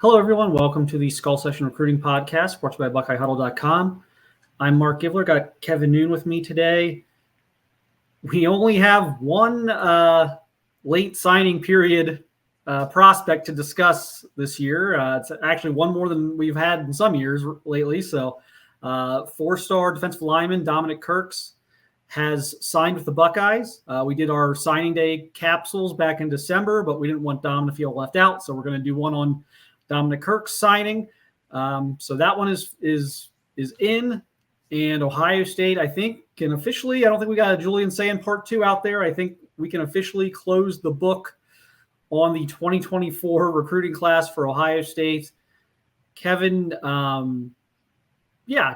Hello, everyone. Welcome to the Skull Session Recruiting Podcast, brought to you by BuckeyeHuddle.com. I'm Mark Givler. Got Kevin Noon with me today. We only have one late signing period prospect to discuss this year. It's actually one more than we've had in some years lately. So, four-star defensive lineman Dominic Kirks has signed with the Buckeyes. We did our signing day capsules back in December, but we didn't want Dom to feel left out, so we're going to do one on Dominic Kirks signing. So that one is in, and Ohio State, I think, can officially, I don't think we got a Julian saying part 2 out there. I think we can officially close the book on the 2024 recruiting class for Ohio State. Kevin,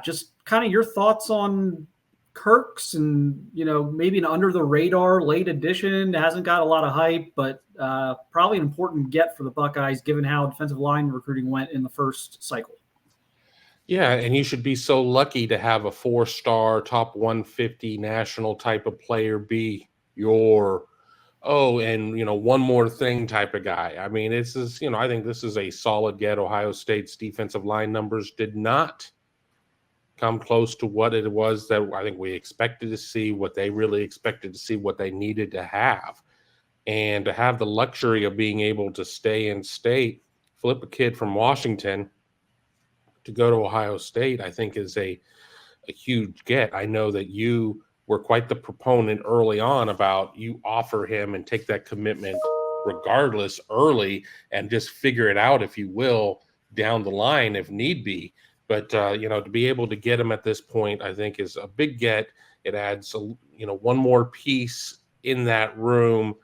just kind of your thoughts on Kirks and, maybe an under the radar late addition. Hasn't got a lot of hype, but probably an important get for the Buckeyes given how defensive line recruiting went in the first cycle. Yeah, and you should be so lucky to have a 4-star top 150 national type of player be your one more thing type of guy. I mean, this is, I think this is a solid get. Ohio State's defensive line numbers did not come close to what it was that I think we expected to see, what they really expected to see, what they needed to have. And to have the luxury of being able to stay in state, flip a kid from Washington to go to Ohio State, I think is a huge get. I know that you were quite the proponent early on about you offer him and take that commitment regardless early and just figure it out, if you will, down the line if need be. But, to be able to get him at this point, I think is a big get. It adds, one more piece in that room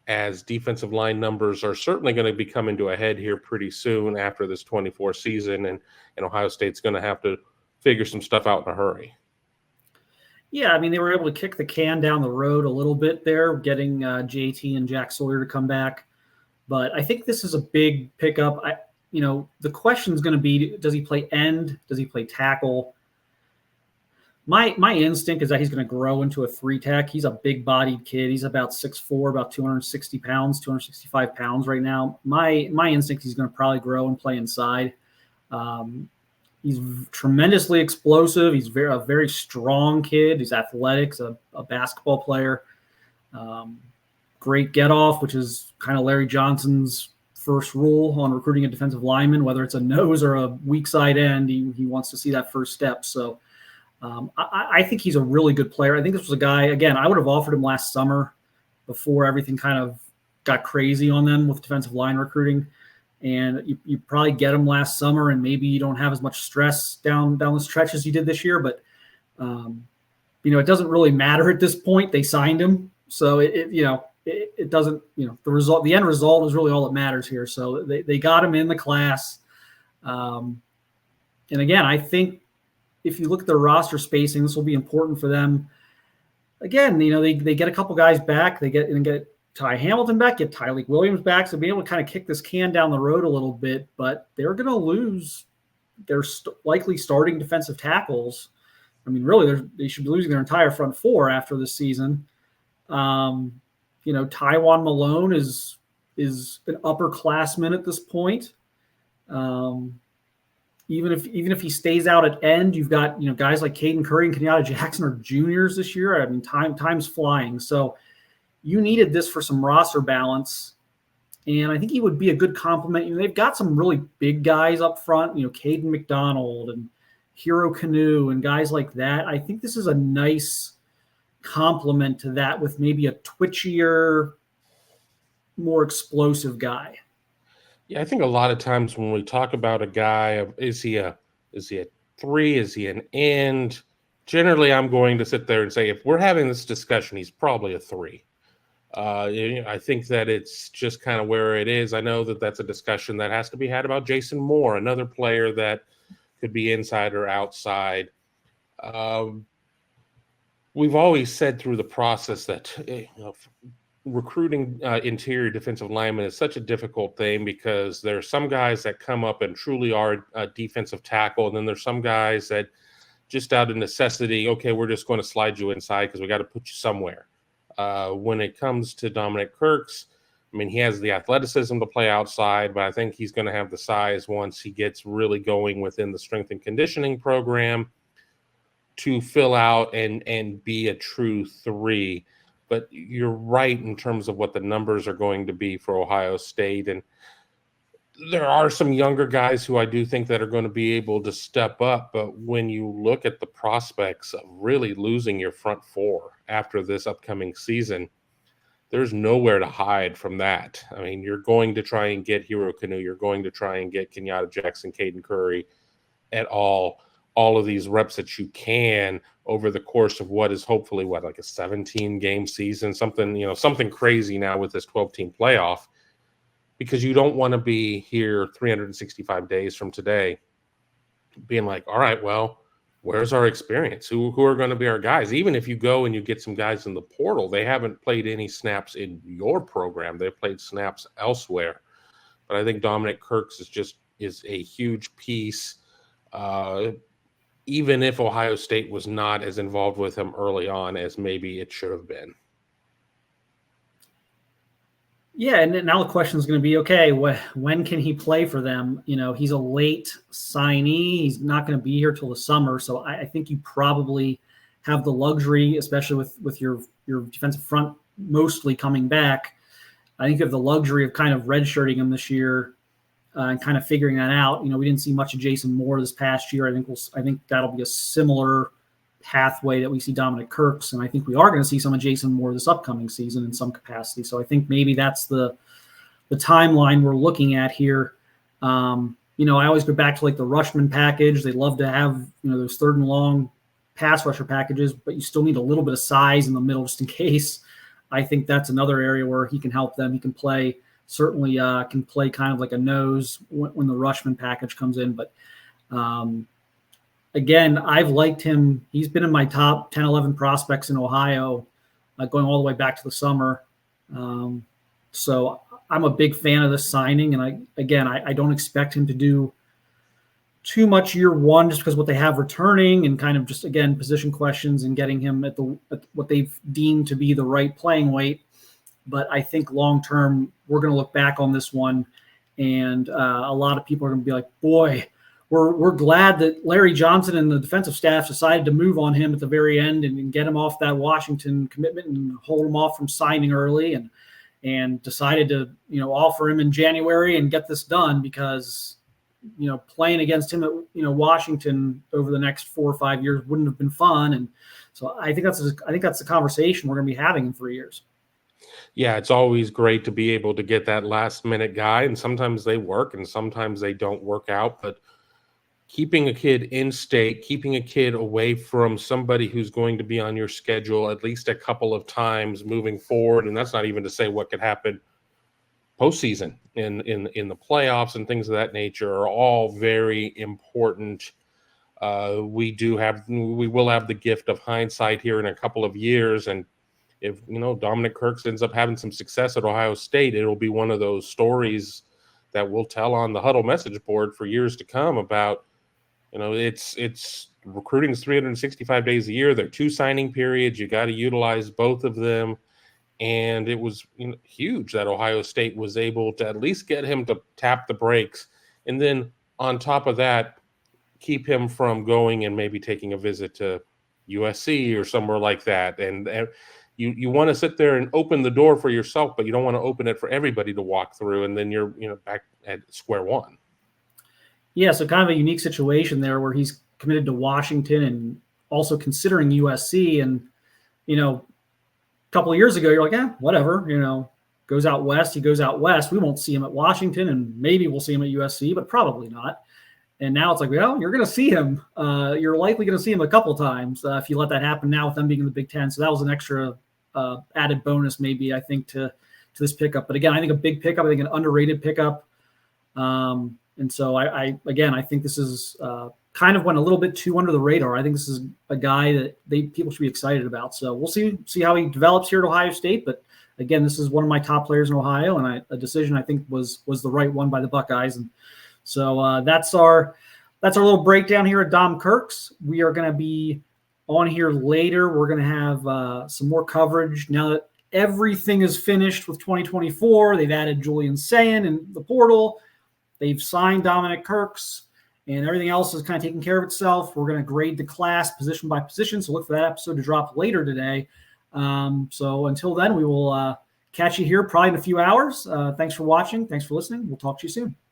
as defensive line numbers are certainly going to be coming to a head here pretty soon after this 24 season. And Ohio State's going to have to figure some stuff out in a hurry. Yeah, I mean, they were able to kick the can down the road a little bit there, getting JT and Jack Sawyer to come back. But I think this is a big pickup. The question is going to be, does he play end? Does he play tackle? My instinct is that he's going to grow into a 3-tech. He's a big-bodied kid. He's about 6'4", about 260 pounds, 265 pounds right now. My instinct, he's going to probably grow and play inside. He's tremendously explosive. He's a very strong kid. He's athletic. He's a basketball player. Great get-off, which is kind of Larry Johnson's first rule on recruiting a defensive lineman, whether it's a nose or a weak side end. He wants to see that first step. So I think he's a really good player. I think this was a guy, again, I would have offered him last summer before everything kind of got crazy on them with defensive line recruiting. And you probably get him last summer, and maybe you don't have as much stress down the stretch as you did this year. But, it doesn't really matter at this point. They signed him. So it doesn't, the end result is really all that matters here. So they got him in the class. And again, I think if you look at their roster spacing, this will be important for them. Again, they get a couple guys back. They get Ty Hamilton back, get Tyleik Williams back. So being able to kind of kick this can down the road a little bit, but they're going to lose their likely starting defensive tackles. I mean, really, they should be losing their entire front four after this season. Tywon Malone is an upperclassman at this point. Even if he stays out at end, you've got guys like Caden Curry and Kenyatta Jackson are juniors this year. I mean, time's flying. So you needed this for some roster balance, and I think he would be a good complement. They've got some really big guys up front. Caden McDonald and Hero Canoe and guys like that. I think this is a nice complement to that with maybe a twitchier, more explosive guy. Yeah, I think a lot of times when we talk about a guy, is he a 3? Is he an end? Generally, I'm going to sit there and say, if we're having this discussion, he's probably a 3. I think that it's just kind of where it is. I know that that's a discussion that has to be had about Jason Moore, another player that could be inside or outside. We've always said through the process that recruiting interior defensive linemen is such a difficult thing, because there are some guys that come up and truly are a defensive tackle, and then there's some guys that just out of necessity, okay, we're just going to slide you inside because we got to put you somewhere. When it comes to Dominic Kirks, I mean, he has the athleticism to play outside, but I think he's going to have the size once he gets really going within the strength and conditioning program to fill out and be a true 3. But you're right in terms of what the numbers are going to be for Ohio State. And there are some younger guys who I do think that are going to be able to step up. But when you look at the prospects of really losing your front 4 after this upcoming season, there's nowhere to hide from that. I mean, you're going to try and get Hero Kanu. You're going to try and get Kenyatta Jackson, Caden Curry at all of these reps that you can over the course of what is hopefully like a 17-game season, something crazy now with this 12-team playoff, because you don't want to be here 365 days from today being like, all right, well, where's our experience? Who are going to be our guys? Even if you go and you get some guys in the portal, they haven't played any snaps in your program. They've played snaps elsewhere. But I think Dominic Kirks is a huge piece, even if Ohio State was not as involved with him early on as maybe it should have been. Yeah, and now the question is going to be, okay, when can he play for them? He's a late signee. He's not going to be here till the summer. So I think you probably have the luxury, especially with your defensive front mostly coming back. I think you have the luxury of kind of redshirting him this year and kind of figuring that out. We didn't see much of Jason Moore this past year. I think that'll be a similar pathway that we see Dominic Kirks, and I think we are going to see some of Jason Moore this upcoming season in some capacity. So I think maybe that's the timeline we're looking at here. I always go back to like the Rushman package. They love to have those 3rd and long pass rusher packages, but you still need a little bit of size in the middle just in case. I think that's another area where he can help them. He can play can play kind of like a nose when the Rushman package comes in, but again, I've liked him. He's been in my top 10, 11 prospects in Ohio, going all the way back to the summer. So I'm a big fan of this signing. And I don't expect him to do too much year one just because what they have returning and kind of just, again, position questions and getting him at what they've deemed to be the right playing weight. But I think long-term, we're going to look back on this one and a lot of people are going to be like, boy, we're glad that Larry Johnson and the defensive staff decided to move on him at the very end and get him off that Washington commitment and hold him off from signing early and decided to, offer him in January and get this done because, playing against him at, Washington over the next 4 or 5 years wouldn't have been fun. And so I think that's the conversation we're going to be having in 3 years. Yeah, it's always great to be able to get that last minute guy. And sometimes they work and sometimes they don't work out, but keeping a kid in state, keeping a kid away from somebody who's going to be on your schedule at least a couple of times moving forward. And that's not even to say what could happen postseason in the playoffs and things of that nature are all very important. We will have the gift of hindsight here in a couple of years. And if, Dominic Kirks ends up having some success at Ohio State, it'll be one of those stories that we'll tell on the Huddle message board for years to come about, it's recruiting is 365 days a year. There are 2 signing periods. You got to utilize both of them. And it was huge that Ohio State was able to at least get him to tap the brakes. And then on top of that, keep him from going and maybe taking a visit to USC or somewhere like that. And you want to sit there and open the door for yourself, but you don't want to open it for everybody to walk through. And then you're, back at square one. Yeah. So kind of a unique situation there where he's committed to Washington and also considering USC. And, a couple of years ago, you're like, whatever, goes out west. He goes out west. We won't see him at Washington and maybe we'll see him at USC, but probably not. And now it's like, well, you're going to see him. You're likely going to see him a couple times if you let that happen now with them being in the Big Ten. So that was an extra added bonus, maybe, I think, to this pickup. But again, I think a big pickup. I think an underrated pickup. And so I think this is kind of went a little bit too under the radar. I think this is a guy that people should be excited about. So we'll see how he develops here at Ohio State. But again, this is one of my top players in Ohio, and a decision I think was the right one by the Buckeyes. And so that's our little breakdown here at Dom Kirks. We are going to be on here later. We're going to have some more coverage now that everything is finished with 2024. They've added Julian Sayin in the portal. They've signed Dominic Kirks, and everything else is kind of taking care of itself. We're going to grade the class position by position, so look for that episode to drop later today. So until then, we will catch you here probably in a few hours. Thanks for watching. Thanks for listening. We'll talk to you soon.